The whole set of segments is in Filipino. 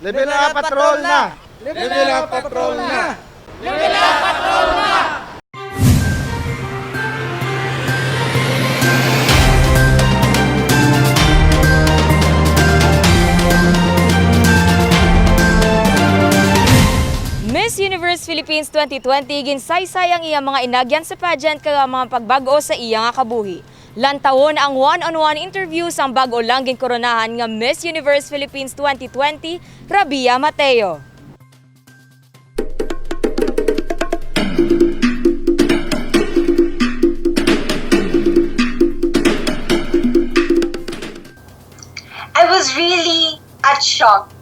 Level up patrol na! Level up patrol na! Level up patrol na! Miss Universe Philippines 2020 ginsaysay ang iyang mga inagyan sa pageant kaya mga pagbago sa iyang kabuhi. Lantawon ang one-on-one interview sa bago lang ginkoronahan nga Miss Universe Philippines 2020, Rabiya Mateo. I was really at shock.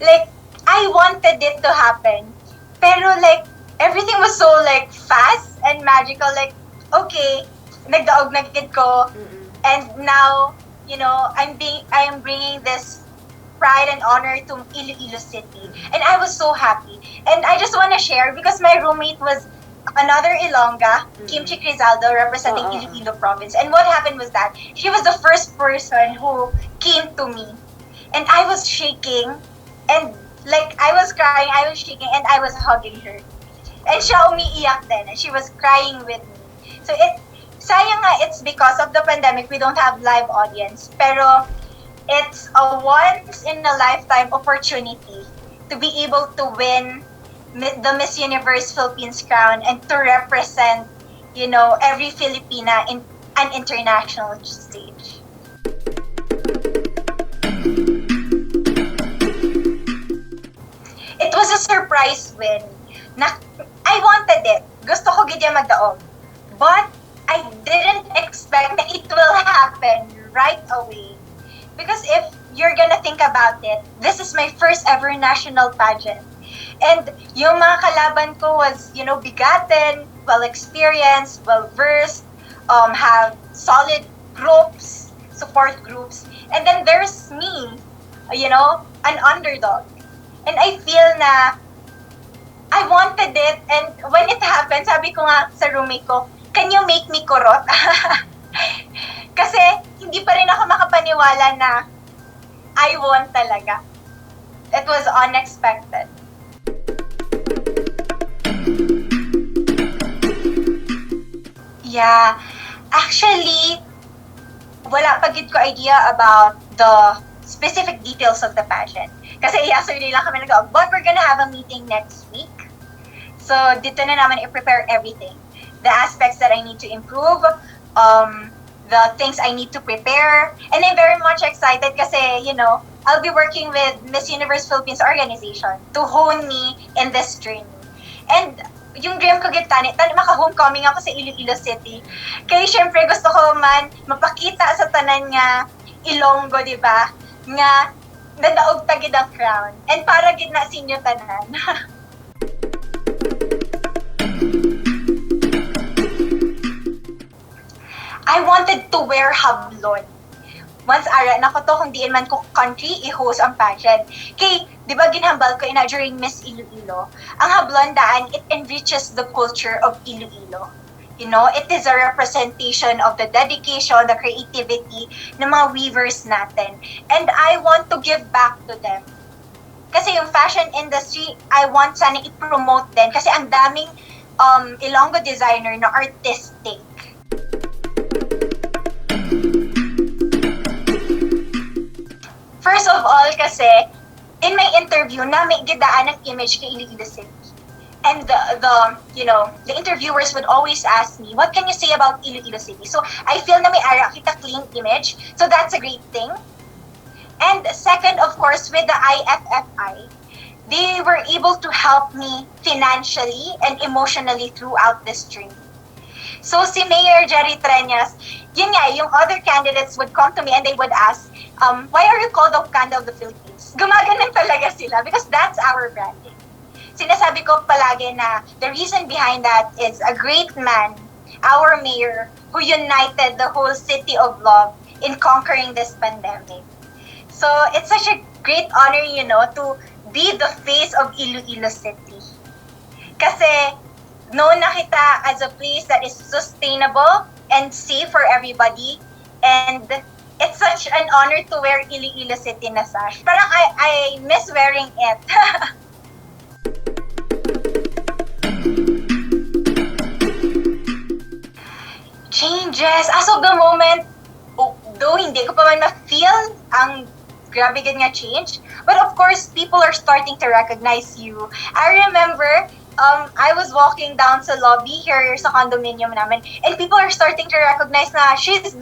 Like, I wanted it to happen. Pero like, everything was so like fast and magical. Like, okay, nagdaog na gid ko. And now, you know, I am bringing this pride and honor to Iloilo City. And I was so happy. And I just want to share because my roommate was another Ilongga, Kimchi Crizaldo, representing Iloilo province. And what happened was that she was the first person who came to me. And I was shaking. And like, I was crying, I was shaking, and I was hugging her. And siya umiiyak din, and she was crying with me. So sayang nga, it's because of the pandemic, we don't have live audience. Pero it's a once-in-a-lifetime opportunity to be able to win the Miss Universe Philippines crown and to represent, you know, every Filipina in an international stage. It was a surprise win. I wanted it. Gusto ko gid magdaog. But I didn't expect that it will happen right away. Because if you're gonna think about it, this is my first ever national pageant. And yung mga kalaban ko was, you know, bigaten, well-experienced, well-versed, have solid groups, support groups. And then there's me, you know, an underdog. And I feel na I wanted it, and when it happened, sabi ko nga sa roommate ko, can you make me kurot? Kasi hindi pa rin ako makapaniwala na I won talaga. It was unexpected. Yeah, actually, wala pa gid ko idea about the specific details of the pageant. Kasi yesterday lang kami nag-go, but we're gonna have a meeting next week. So, dito na naman i-prepare everything. The aspects that I need to improve, the things I need to prepare. And I'm very much excited kasi, you know, I'll be working with Miss Universe Philippines organization to hone me in this journey. And yung dream ko gitani, maka-homecoming ako sa Iloilo City. Kaya syempre gusto ko man mapakita sa tanan nga Ilonggo, di ba? Nga nadaog ta gid ang crown. And para gid na sa inyo tanan. I wanted to wear hablon. Once ara na ko to kung diin man ko country i-host ang pageant. Kay, di ba ginhambal ko ina during Miss Iloilo, ang hablon daan, it enriches the culture of Iloilo. You know, it is a representation of the dedication, the creativity ng mga weavers natin. And I want to give back to them. Kasi yung fashion industry, I want sana i-promote din. Kasi ang daming Ilonggo designer na artistic. First of all, kasi, in my interview, namin gidaan ng image kay Iloilo City. And the interviewers would always ask me, what can you say about Iloilo City? So, I feel na may ara kita clean image. So, that's a great thing. And second, of course, with the IFFI, they were able to help me financially and emotionally throughout this journey. So, si Mayor Jerry Treñas, yun nga, yung other candidates would come to me and they would ask, why are you called Okanda of the Philippines? Gumaganon talaga sila because that's our branding. Sinasabi ko palagi na the reason behind that is a great man, our mayor, who united the whole city of love in conquering this pandemic. So it's such a great honor, you know, to be the face of Iloilo City. Kasi known na kita as a place that is sustainable and safe for everybody, and it's such an honor to wear Iloilo City na sash. Parang I miss wearing it. Changes. As of the moment, though hindi ko pa man ma-feel ang grabe gid nga change, but of course, people are starting to recognize you. I remember, I was walking down sa lobby here sa condominium namin, and people are starting to recognize na she's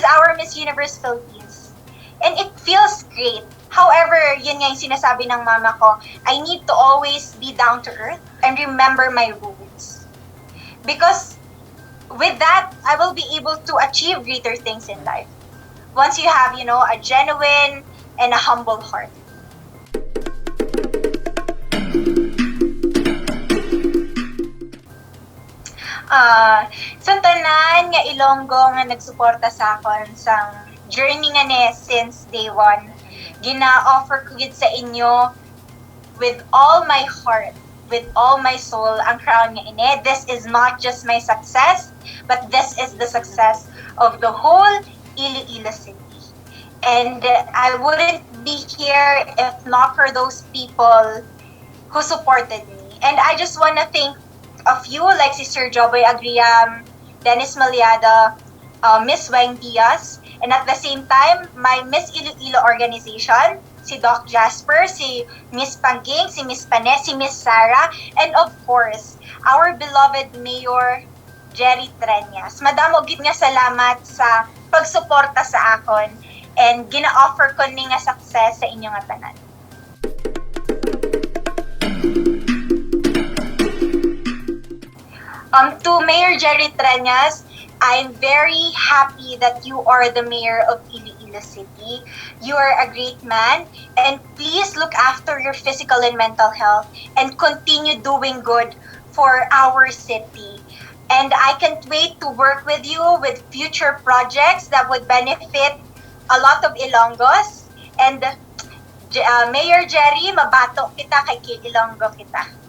our Miss Universe Philippines. And it feels great. However, yun nga yung sinasabi ng mama ko, I need to always be down to earth and remember my roots. Because with that, I will be able to achieve greater things in life. Once you have, a genuine and a humble heart. Sa tanan nga Ilonggo nga nagsuporta sa akon sa journey nga ni since day one, gina-offer ko gid sa inyo with all my heart, with all my soul ang crown nga ini. This is not just my success, but this is the success of the whole Iloilo City. And I wouldn't be here if not for those people who supported me. And I just want to thank a few, like si Sir Joboy Agriam, Dennis Maliada, Miss Wang Diaz, and at the same time, my Miss Iloilo organization, si Doc Jasper, si Miss Pangking, si Miss Panes, si Miss Sarah, and of course, our beloved Mayor Jerry Treñas. Madam, gid nga salamat sa pagsuporta sa akon and gina-offer ko ni nga success sa inyo nga tanan. To Mayor Jerry Treñas, I'm very happy that you are the mayor of Iloilo City. You are a great man, and please look after your physical and mental health and continue doing good for our city. And I can't wait to work with you with future projects that would benefit a lot of Ilonggos. And Mayor Jerry, mabato kita kay Ilonggo kita.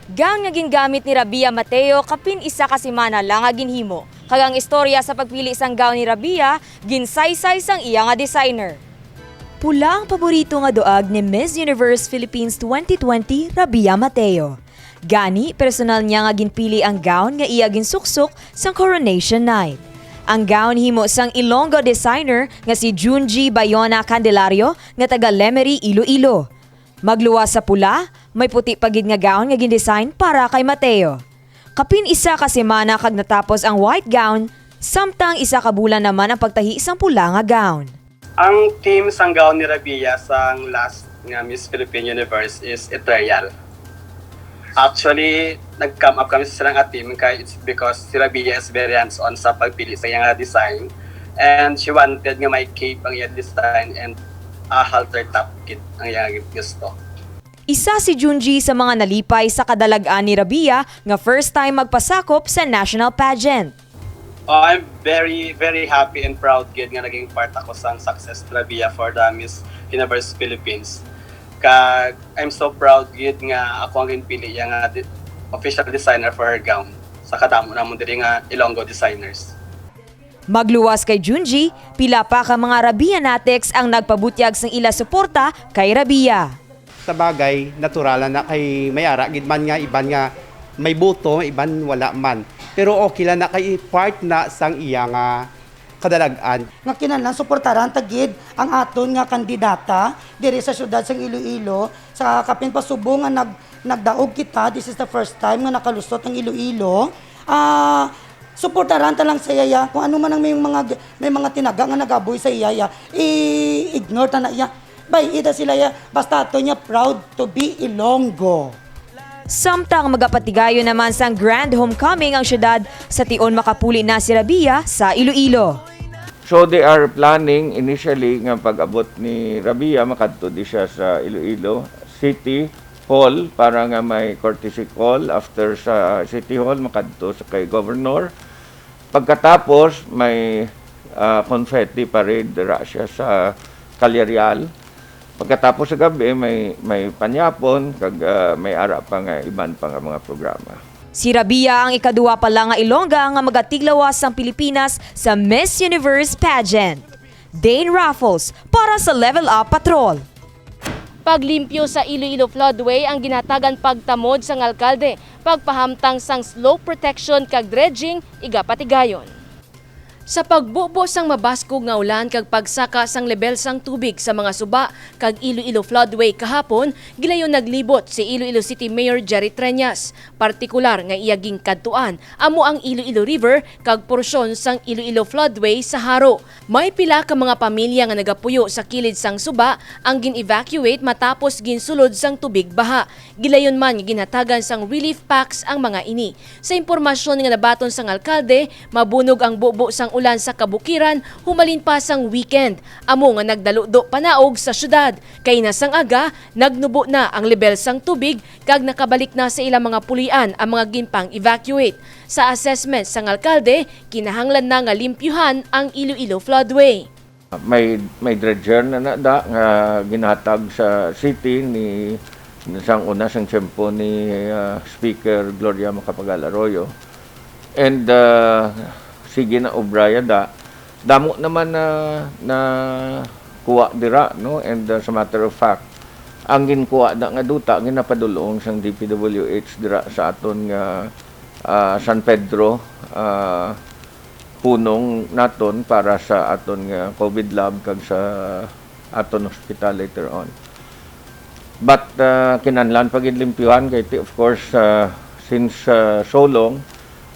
Gang nga gingamit ni Rabiya Mateo kapin isa ka semana lang nga ginhimo. Kagang istorya sa pagpili sang gown ni Rabiya, ginsaysay sang iya nga designer. Pula ang paborito nga doag ni Miss Universe Philippines 2020 Rabiya Mateo. Gani, personal niya nga ginpili ang gown nga iya ginsuksok sang coronation night. Ang gown himo sang Ilonggo designer nga si Junji Bayona Candelario nga taga Lemery, Iloilo. Magluwas sa pula, may puti pagid nga gown nga gindesign para kay Mateo. Kapin isa ka semana kag natapos ang white gown, samtang isa ka bulan naman ang pagtahi sang pula nga gown. Ang team sang gown ni Rabiya sang last nga Miss Philippine Universe is ethereal. Actually, nag-come up kami sa silang team kaya it's because si Rabiya is very hands-on sa pagpili sa iyang design, and she wanted nga may cape ang iyang design and a halter top kit ang iyang gusto. Isa si Junji sa mga nalipay sa kadalagaan ni Rabiya nga first time magpasakop sa national pageant. I'm very, very happy and proud gid nga naging part ako sa success ni Rabiya for the Miss Universe Philippines. Kag I'm so proud gid nga ako ang ginpili nga official designer for her gown sa kadamo namon diri nga Ilonggo designers. Magluwas kay Junji, pila pa ka mga rabiyanatics ang nagpabutyag sang ila suporta kay Rabiya. Sa bagay, naturalan na kay mayara, gid man nga iban nga may boto, iban wala man. Pero okay lang na kay part na sang iya nga kadalagan. Nga kinahanglan suportaran tagid ang aton nga kandidata diri sa syudad sang Iloilo sa kapin pasubo nga nagdaog kita. This is the first time nga nakalusot ang Iloilo. Suportaran ta lang sa iya kung ano man ang may mga tinaga nga nagaboy sa iya, i-ignore ta na iya. Bay ida sila ya basta ato niya proud to be Ilonggo. Samtang magapatigayo naman sang grand homecoming ang syudad sa tion makapuli na si Rabiya sa Iloilo. So they are planning initially nga pag-abot ni Rabiya makadto di siya sa Iloilo City Hall para nga may courtesy call. After sa City Hall makadto sa kay Governor. Pagkatapos may confetti parade dira siya sa Calyarial. Pagkatapos sa gabi may panyapon kag may ara pa nga iban pa nga mga programa. Si Rabiya ang ikaduwa pa lang nga Ilongga nga magatiglawas ang Pilipinas sa Miss Universe pageant. Dane Raffles para sa Level Up Patrol. Paglimpyo sa Iloilo Floodway ang ginatagan pagtamod sang alkalde, pagpahamtang sang slope protection kag dredging iga patigayon. Sa pagbubo sang mabaskog nga ulan kag pagsaka sang lebel sang tubig sa mga suba kag Iloilo Floodway kahapon, gilayon naglibot si Iloilo City Mayor Jerry Treñas. Partikular nga iyaging kadtuan amo ang Iloilo River kag porsyon sang Iloilo Floodway sa Haro. May pila ka mga pamilya nga nagapuyo sa kilid sang suba ang gin-evacuate matapos ginsulod sang tubig baha. Gilayon man ginatagan sang relief packs ang mga ini. Sa impormasyon nga nabaton sang alkalde, mabunog ang bubo sang ulan sa kabukiran humalin pa sang weekend. Amo nga nagdaludo panaog sa syudad. Kay nasang aga, nagnubo na ang level sang tubig kag nakabalik na sa ilang mga pulian ang mga ginpang evacuate. Sa assessment sang alkalde, kinahanglan na nga limpyuhan ang Iloilo Floodway. May dredger na nada nga ginatag sa city ni sang una sang tiyempo ni Speaker Gloria Macapagal Arroyo. And sige na obraya damo naman na kuha dira, no, and as a matter of fact ang ginkuha nga duta ginapadulong sang DPWH dira sa aton nga San Pedro punong naton para sa aton nga COVID lab kag sa aton hospital later on. But kinahanglan pagid limpyuhan kay of course since so long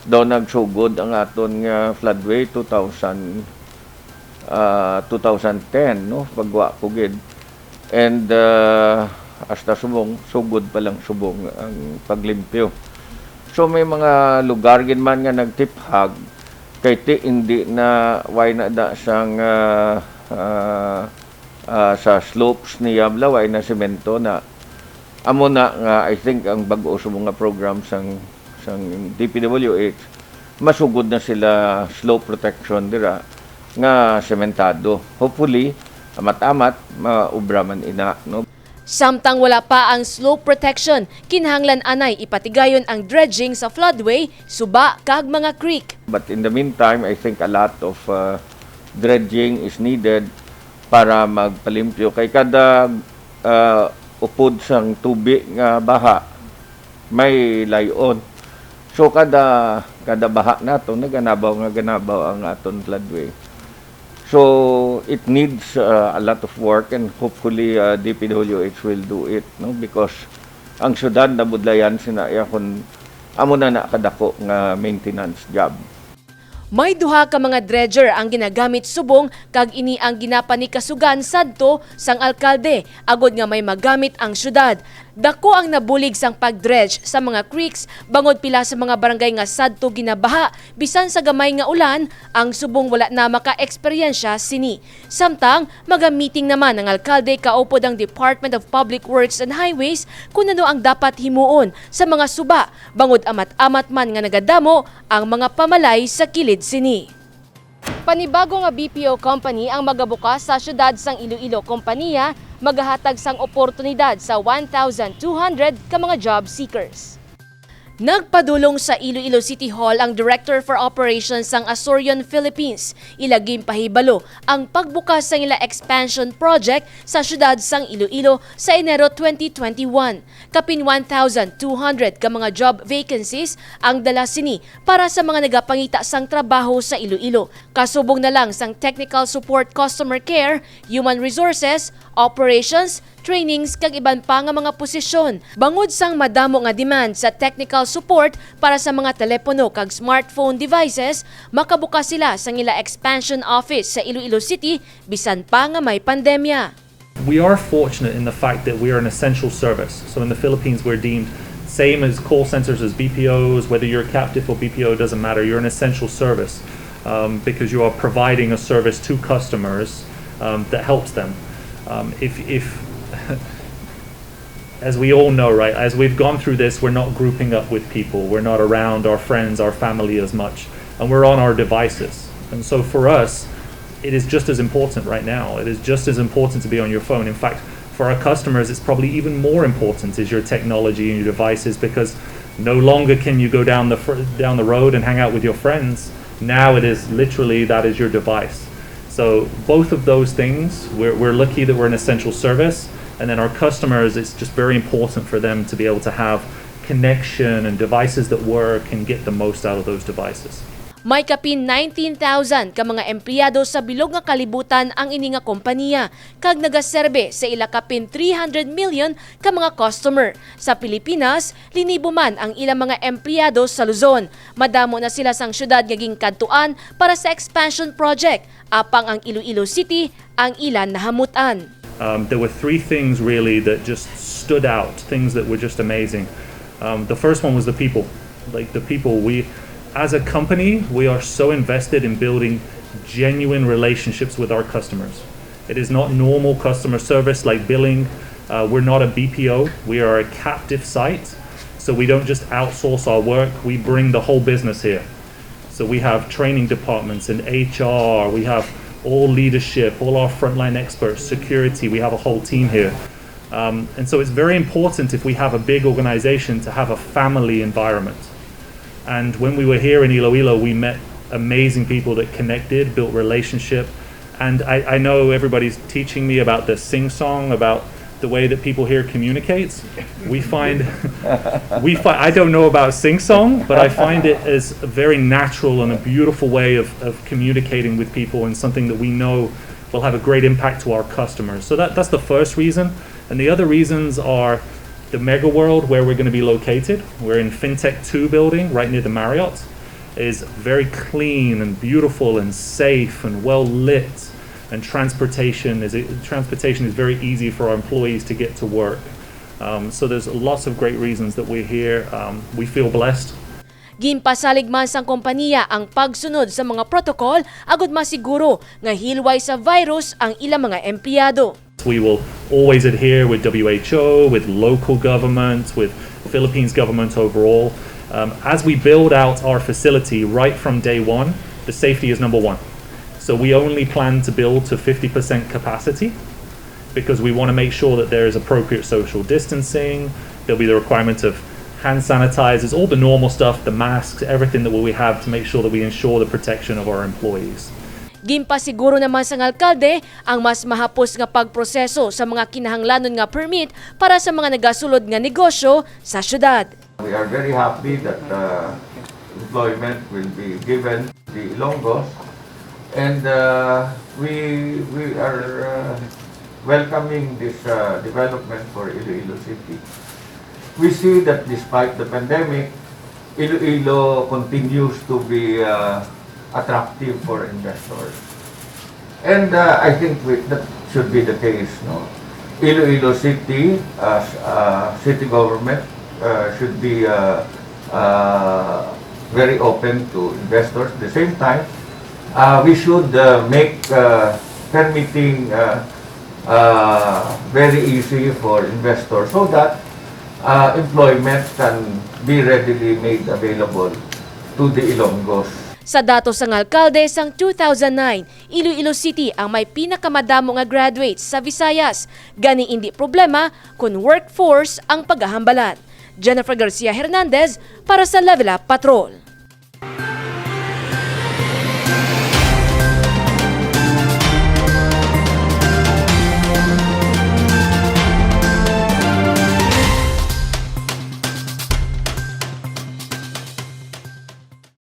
daw nagsugod ang aton nga floodway 2010 no pagwa pugid, and hasta subong sugod pa lang subong ang paglimpyo. So may mga lugar gid man nga nagtiphag kay ti hindi na way na da sang sa slopes ni Yablaway na semento na amo na nga I think ang bag-o subong nga program sang DPWH masugod na sila slope protection dira nga sementado. Hopefully amat-amat maubra man ina, no. Samtang wala pa ang slope protection, kinahanglan anay ipatigayon ang dredging sa floodway, suba kag mga creek. But in the meantime, I think a lot of dredging is needed para magpalimpyo kay kada upod sang tubig nga baha may layon. So kada baha nato naganabaw ang aton floodway. So it needs a lot of work, and hopefully DPWH will do it, no, because ang syudad nabudlayan sinaya kun amo na kadako nga maintenance job. May duha ka mga dredger ang ginagamit subong kag ini ang ginapanikasugan sadto sang alkalde agod nga may magamit ang syudad. Dako ang nabulig sang pagdredge sa mga creeks bangod pila sa mga barangay nga sadto ginabaha bisan sa gamay nga ulan ang subong wala na maka-eksperyensya sini. Samtang maga-meeting naman ang alkalde kaupod ang Department of Public Works and Highways kung ano ang dapat himuon sa mga suba bangod amat-amat man nga nagadamo ang mga pamalay sa kilid sini. Panibago nga BPO Company ang magabukas sa syudad sang Iloilo Kompanya, magahatag sang oportunidad sa 1,200 ka mga job seekers. Nagpadulong sa Iloilo City Hall ang Director for Operations sang Azorian Philippines. Ilagim pahibalo ang pagbukas sang ila expansion project sa syudad sang Iloilo sa Enero 2021. Kapin 1,200 ka mga job vacancies ang dala sini para sa mga nagapangita sang trabaho sa Iloilo. Kasubong na lang sang technical support, customer care, human resources, operations, trainings kag iban pa nga mga posisyon. Bangod sang madamo nga demand sa technical support para sa mga telepono kag smartphone devices, makabukas sila sang ila expansion office sa Iloilo City bisan pa nga may pandemya. We are fortunate in the fact that we are an essential service. So in the Philippines we're deemed same as call centers as BPOs, whether you're a captive or BPO, doesn't matter. You're an essential service because you are providing a service to customers that helps them. If as we all know, right, as we've gone through this, we're not grouping up with people. We're not around our friends, our family as much, and we're on our devices. And so for us, it is just as important right now. It is just as important to be on your phone. In fact, for our customers, it's probably even more important is your technology and your devices because No longer can you go down the road and hang out with your friends. Now it is literally that is your device. So both of those things, we're lucky that we're an essential service, and then our customers, it's just very important for them to be able to have connection and devices that work and get the most out of those devices. May kapin 19,000 ka mga empleyado sa bilog nga kalibutan ang ini nga kompanya, kag nagaserbe sa ila kapin 300 million ka mga customer. Sa Pilipinas, linibo man ang ilang mga empleyado sa Luzon. Madamo na sila sang syudad nga gingkadtuan para sa expansion project, apang ang Iloilo City ang ilan nahamutan. There were three things really that just stood out, things that were just amazing. The first one was the people. Like the people, as a company, we are so invested in building genuine relationships with our customers. It is not normal customer service like billing. We're not a BPO. We are a captive site. So we don't just outsource our work. We bring the whole business here. So we have training departments and HR. We have all leadership, all our frontline experts, security. We have a whole team here. And so it's very important if we have a big organization to have a family environment. And when we were here in Iloilo, we met amazing people that connected, built relationship. And I know everybody's teaching me about the sing-song, about the way that people here communicates. We find, I don't know about sing-song, but I find it as a very natural and a beautiful way of communicating with people, and something that we know will have a great impact to our customers. So that's the first reason. And the other reasons are the Mega World, where we're going to be located. We're in FinTech 2 building right near the Marriott. Is very clean and beautiful and safe and well lit, and transportation is very easy for our employees to get to work. So there's lots of great reasons that we're here. We feel blessed. Gimpasalig man sang kompanya ang pagsunod sa mga protocol agud masiguro nga hilway sa virus ang ilang mga empleyado. We will always adhere with WHO, with local government, with Philippines government overall. As we build out our facility right from day one, the safety is number one. So we only plan to build to 50% capacity because we want to make sure that there is appropriate social distancing. There'll be the requirement of hand sanitizers, all the normal stuff, the masks, everything that we have to make sure that we ensure the protection of our employees. Gimpasiguro naman sang alkalde ang mas mahapos nga pagproseso sa mga kinahanglanon nga permit para sa mga nagasulod nga negosyo sa syudad. We are very happy that employment will be given to the Ilonggo, and we are welcoming this development for Iloilo City. We see that despite the pandemic, Iloilo continues to be attractive for investors. And I think that should be the case. No? Iloilo City, as city government, should be very open to investors. At the same time, we should make permitting very easy for investors so that employment can be readily made available to the Ilonggos. Sa datos sang alkalde sang 2009, Iloilo City ang may pinakamadamo nga graduates sa Visayas. Gani hindi problema kung workforce ang paghahambalan. Jennifer Garcia Hernandez para sa Level Up Patrol.